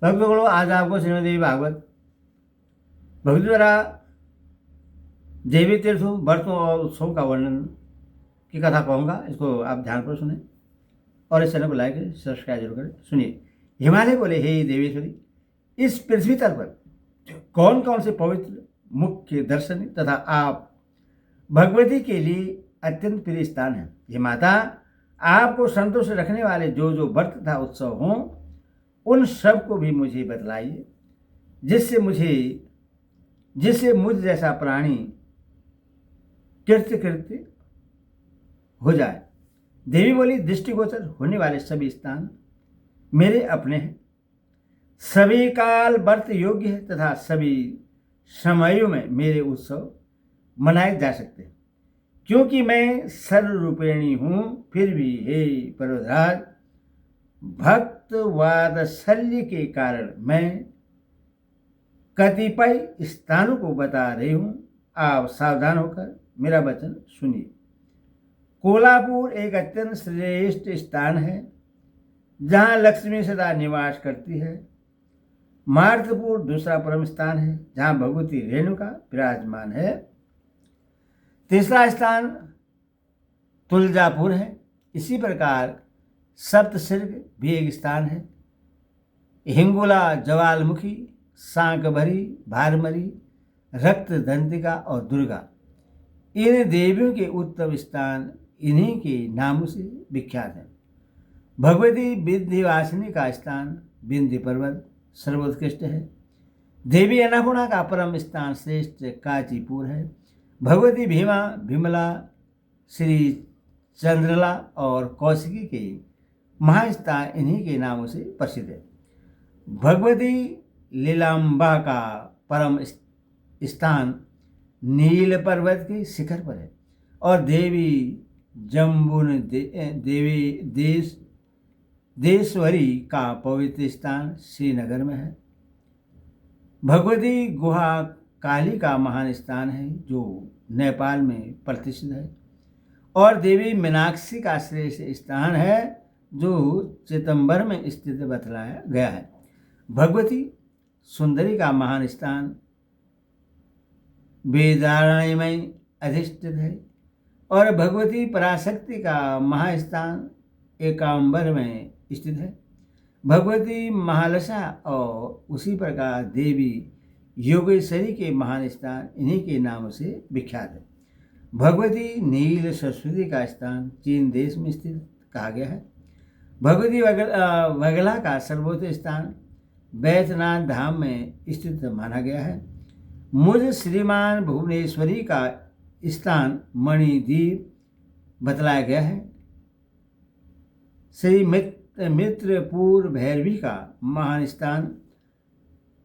भक्तगणों, आज आपको श्रीमद्देवी भागवत भक्ति द्वारा देवी तीर्थों, व्रतों और उत्सवों का वर्णन की कथा कहूँगा। इसको आप ध्यान पर सुने और इस चैनल को लाइक करें, सब्सक्राइब जरूर करें। सुनिए। हिमालय बोले, हे देवेश्वरी, इस पृथ्वी तल पर कौन कौन से पवित्र मुख्य दर्शनीय तथा आप भगवती के लिए अत्यंत प्रिय स्थान है। ये माता, आपको संतुष्ट रखने वाले जो जो व्रत तथा उत्सव हों, उन सब को भी मुझे बतलाइए, जिससे मुझ जैसा प्राणी कृत्य हो जाए। देवी बोली, दृष्टिगोचर होने वाले सभी स्थान मेरे अपने हैं, सभी काल व्रत योग्य है तथा सभी समयों में मेरे उत्सव मनाए जा सकते हैं। क्योंकि मैं सर्वरूपिणी हूँ, फिर भी हे पर्वतराज, भक्त वात्सल्य के कारण मैं कतिपय स्थानों को बता रही हूँ। आप सावधान होकर मेरा वचन सुनिए। कोल्हापुर एक अत्यंत श्रेष्ठ स्थान है, जहाँ लक्ष्मी सदा निवास करती है। मार्तपुर दूसरा परम स्थान है, जहाँ भगवती रेणुका विराजमान है। तीसरा स्थान तुलजापुर है। इसी प्रकार सप्तशृंग भी एक स्थान है। हिंगोला, ज्वालामुखी, सांकभरी, भारमरी, रक्तदंतिका और दुर्गा, इन देवियों के उत्तम स्थान इन्हीं के नामों से विख्यात है। भगवती विंध्यवासिनी का स्थान विंध्य पर्वत सर्वोत्कृष्ट है। देवी अन्नपूर्णा का परम स्थान श्रेष्ठ कांचीपुर है। भगवती भीमा, विमला, श्री चंद्रला और कौशिकी के महास्थान इन्हीं के नामों से प्रसिद्ध है। भगवती लीलांबा का परम स्थान नील पर्वत के शिखर पर है और देवी जम्बुन देश्वरी का पवित्र स्थान श्रीनगर में है। भगवती गुहा काली का महान स्थान है, जो नेपाल में प्रतिष्ठित है। और देवी मीनाक्षी का श्रेष्ठ स्थान है, जो चिदंबर में स्थित बतलाया गया है। भगवती सुंदरी का महान स्थान वेदारण्य में अधिष्ठित है। और भगवती पराशक्ति का महास्थान एकांबर में स्थित है। भगवती महालसा और उसी प्रकार देवी योगेश्वरी के महान स्थान इन्हीं के नामों से विख्यात है। भगवती नील सरस्वती का स्थान चीन देश में स्थित कहा गया है। भगवती वगला का सर्वोच्च स्थान बैद्यनाथ धाम में स्थित माना गया है। मुझ श्रीमान भुवनेश्वरी का स्थान मणिद्वीप बतलाया गया है। श्री मित्रपुर भैरवी का महान स्थान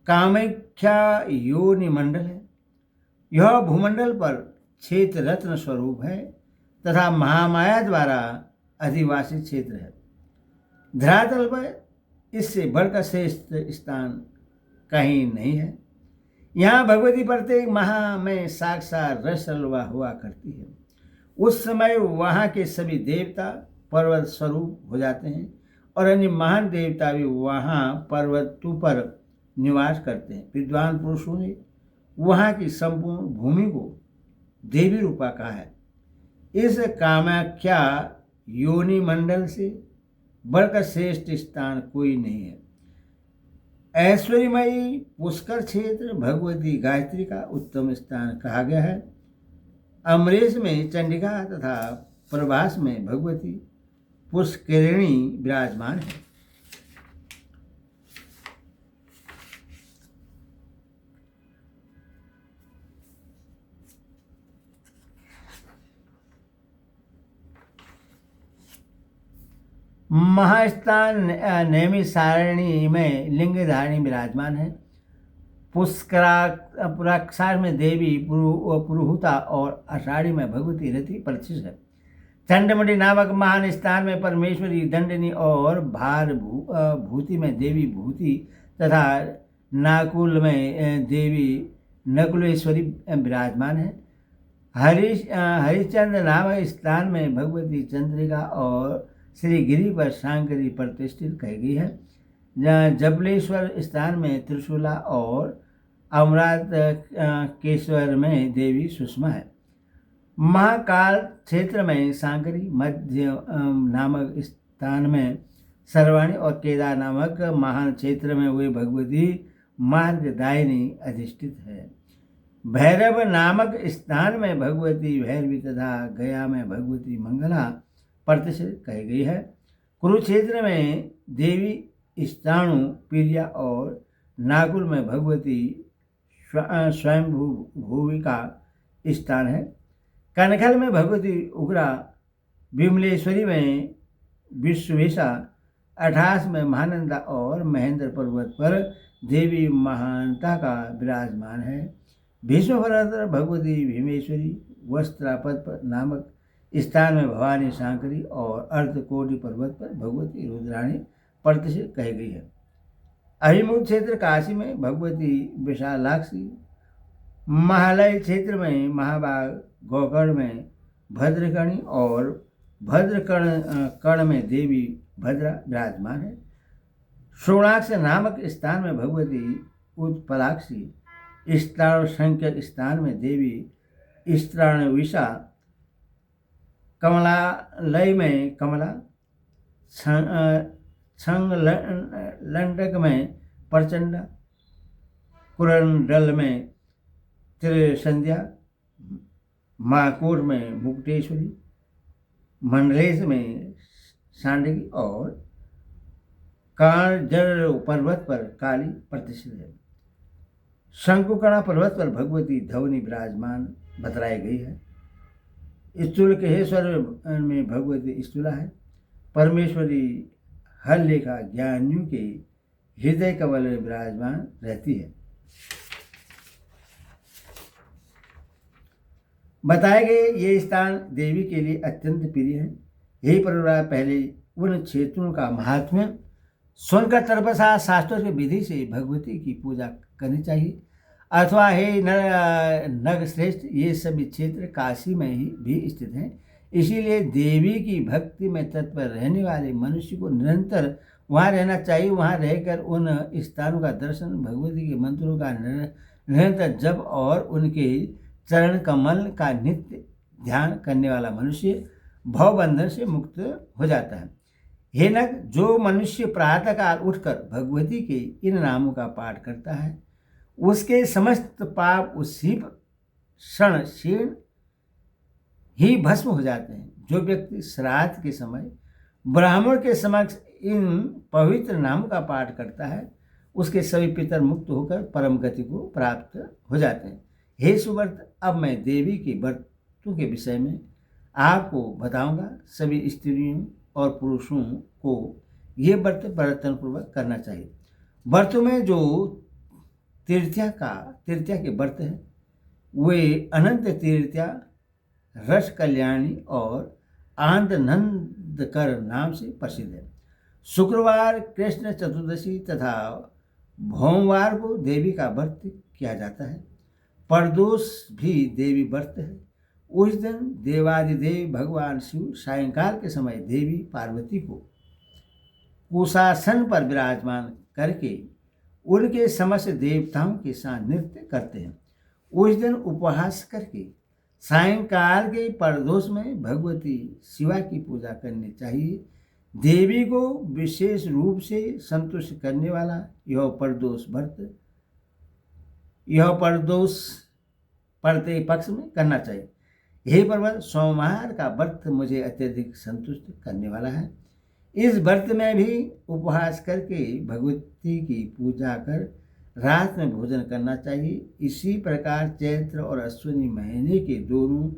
कामाख्या योनि मंडल है। यह भूमंडल पर क्षेत्र रत्न स्वरूप है तथा महामाया द्वारा अधिवासित क्षेत्र है। धरातल पर इससे बढ़कर श्रेष्ठ स्थान कहीं नहीं है। यहाँ भगवती प्रत्येक माह में साक्षात रसलवा हुआ करती है। उस समय वहाँ के सभी देवता पर्वत स्वरूप हो जाते हैं और अन्य महान देवता भी वहाँ पर्वतों पर निवास करते हैं। विद्वान पुरुषों ने वहाँ की संपूर्ण भूमि को देवी रूपा कहा है। इस कामाख्या योनि मंडल से बढ़कर श्रेष्ठ स्थान कोई नहीं है। ऐश्वर्यमयी पुष्कर क्षेत्र भगवती गायत्री का उत्तम स्थान कहा गया है। अमरेश में चंडिका तथा प्रभास में भगवती पुष्करिणी विराजमान है। महास्थान नैमिषारण्य में लिंगधारिणी विराजमान है। पुष्कराक्षार में देवी पुरुहुता और आषाढ़ी में भगवती रति प्रतिष्ठित है। चंडमुंडी नामक महान स्थान में परमेश्वरी दंडनी और भूति में देवी भूति तथा नाकुल में देवी नकुलेश्वरी विराजमान है। हरिश्चंद्र नामक स्थान में भगवती चंद्रिका और श्री गिरी पर शांकरी प्रतिष्ठित कही गई है। जहाँ जबलेश्वर स्थान में त्रिशूला और अमरात केश्वर में देवी सुषमा है। महाकाल क्षेत्र में सांकरी मध्य नामक स्थान में सर्वाणी और केदार नामक महान क्षेत्र में वे भगवती मार्गदायिनी अधिष्ठित है। भैरव नामक स्थान में भगवती भैरवी तथा गया में भगवती मंगला प्रतिष्ठित कही गई है। कुरुक्षेत्र में देवी स्थाणु प्रिया और नागुल में भगवती स्वयंभू भूविका स्थान है। कनखल में भगवती उग्रा, विमलेश्वरी में विश्वेशा, अठास में महानंदा और महेंद्र पर्वत पर देवी महानता का विराजमान है। भीष्म पर्वत पर भगवती भीमेश्वरी, वस्त्रापद नामक स्थान में भवानी सांकरी और अर्धकोटि पर्वत पर भगवती रुद्राणी प्रतिष्ठित कही गई है। अभिमुख क्षेत्र काशी में भगवती विशालाक्षी, महालय क्षेत्र में महाबाग, गोकर्ण में भद्रकणी और भद्रकर्ण में देवी भद्रा विराजमान है। शोणाक्ष नामक स्थान में भगवती उत्पलाक्षी, स्त्राणशंकर स्थान में देवी स्त्राणविशा, कमलालय में कमला, छंगलंडक में प्रचंडा, कुरंडल में त्रिसंध्या, माकोट में मुक्तेश्वरी, मंडलेश में सांडगी और कांजर पर्वत पर काली प्रतिष्ठित है। शंकुकणा पर्वत पर भगवती धवनी विराजमान बतलाई गई है। स्थूलकेश्वर में भगवती स्थूला है। परमेश्वरी हर लेखा ज्ञानियों के हृदय कमल में विराजमान रहती है। बताए गए ये स्थान देवी के लिए अत्यंत प्रिय है। यही परिवार पहले उन क्षेत्रों का महात्म्य सुनकर तपसा शास्त्रों की विधि से भगवती की पूजा करनी चाहिए। अथवा हे नग श्रेष्ठ, ये सभी क्षेत्र काशी में ही भी स्थित हैं। इसीलिए देवी की भक्ति में तत्पर रहने वाले मनुष्य को निरंतर वहाँ रहना चाहिए। वहाँ रहकर उन स्थानों का दर्शन, भगवती के मंत्रों का निरंतर जप और उनके चरण कमल का नित्य ध्यान करने वाला मनुष्य भवबंधन से मुक्त हो जाता है। हे नग, जो मनुष्य प्रातःकाल उठकर भगवती के इन नामों का पाठ करता है, उसके समस्त पाप उसी क्षण क्षीण ही भस्म हो जाते हैं। जो व्यक्ति श्राद्ध के समय ब्राह्मण के समक्ष इन पवित्र नामों का पाठ करता है, उसके सभी पितर मुक्त होकर परम गति को प्राप्त हो जाते हैं। हे सुव्रत, अब मैं देवी के व्रतों के विषय में आपको बताऊंगा। सभी स्त्रियों और पुरुषों को ये व्रत प्रयत्नपूर्वक करना चाहिए। व्रतों में जो तीर्थ्या के व्रत हैं, वे अनंत तीर्थ्या, रस कल्याणी और आनंदकर नाम से प्रसिद्ध है। शुक्रवार, कृष्ण चतुर्दशी तथा भोमवार को देवी का व्रत किया जाता है। परदोष भी देवी व्रत है। उस दिन देवादिदेव भगवान शिव सायंकाल के समय देवी पार्वती को कुशासन पर विराजमान करके उनके समस्त देवताओं के साथ नृत्य करते हैं। उस दिन उपवास करके सायंकाल के प्रदोष में भगवती शिवा की पूजा करनी चाहिए। देवी को विशेष रूप से संतुष्ट करने वाला यह प्रदोष पड़ते पक्ष में करना चाहिए। यही पर्वत सोमवार का व्रत मुझे अत्यधिक संतुष्ट करने वाला है। इस व्रत में भी उपवास करके भगवती की पूजा कर रात में भोजन करना चाहिए। इसी प्रकार चैत्र और अश्विनी महीने के दोनों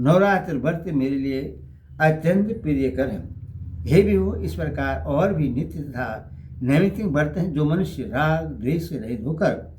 नवरात्र व्रत मेरे लिए अत्यंत प्रियकर हैं। हे भी हो, इस प्रकार और भी नित्य तथा नैमित्तिक व्रत हैं जो मनुष्य राग द्वेष से रहित होकर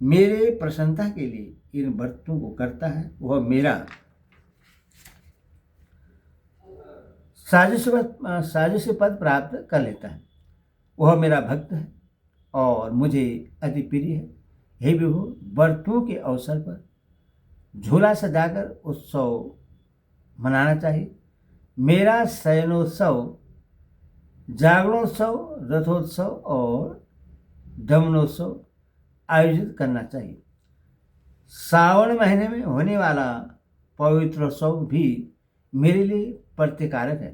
मेरे प्रसन्नता के लिए इन व्रतों को करता है, वह मेरा साजुष्य पद प्राप्त कर लेता है। वह मेरा भक्त है और मुझे अति प्रिय है। हे विभु, व्रतों के अवसर पर झूला सजाकर उत्सव मनाना चाहिए। मेरा शयनोत्सव जागरणोत्सव, रथोत्सव और दमनोत्सव आयोजित करना चाहिए। सावन महीने में होने वाला पवित्रोत्सव भी मेरे लिए प्रतिकारक है।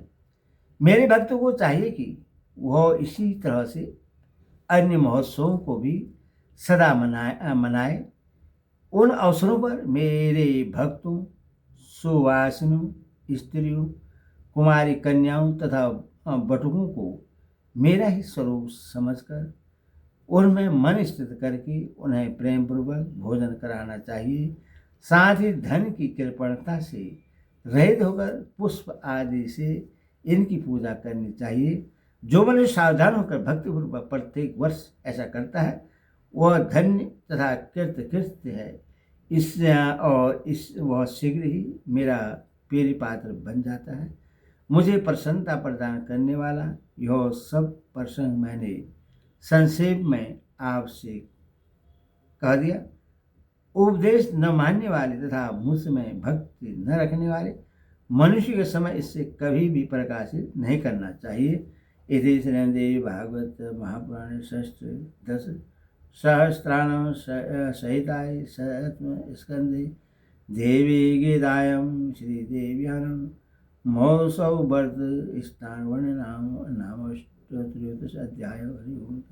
मेरे भक्तों को चाहिए कि वह इसी तरह से अन्य महोत्सवों को भी सदा मनाए। उन अवसरों पर मेरे भक्तों, सुवासिनों, स्त्रियों, कुमारी कन्याओं तथा बटुकों को मेरा ही स्वरूप समझकर उनमें मन स्थित करके उन्हें प्रेम पूर्वक भोजन कराना चाहिए। साथ ही धन की कृपणता से रहित होकर पुष्प आदि से इनकी पूजा करनी चाहिए। जो मनुष्य सावधान होकर भक्तिपूर्वक प्रत्येक वर्ष ऐसा करता है वह धन्य तथा कृतकृत्य है। वह शीघ्र ही मेरा प्रिय पात्र बन जाता है। मुझे प्रसन्नता प्रदान करने वाला यह सब प्रसंग मैंने संक्षेप में आपसे कह दिया। उपदेश न मानने वाले तथा मुझ में भक्ति न रखने वाले मनुष्य के समय इससे कभी भी प्रकाशित नहीं करना चाहिए। इति श्रीमद्देवी भागवत महापुराणे षष्ठ दश सहस्त्राणाम सहिताय सप्तम स्कंदे देवी गीतायां श्रीदेव्यानां महोत्सव व्रत स्थान वर्ण नाम 38 अध्याय। हरि ओम।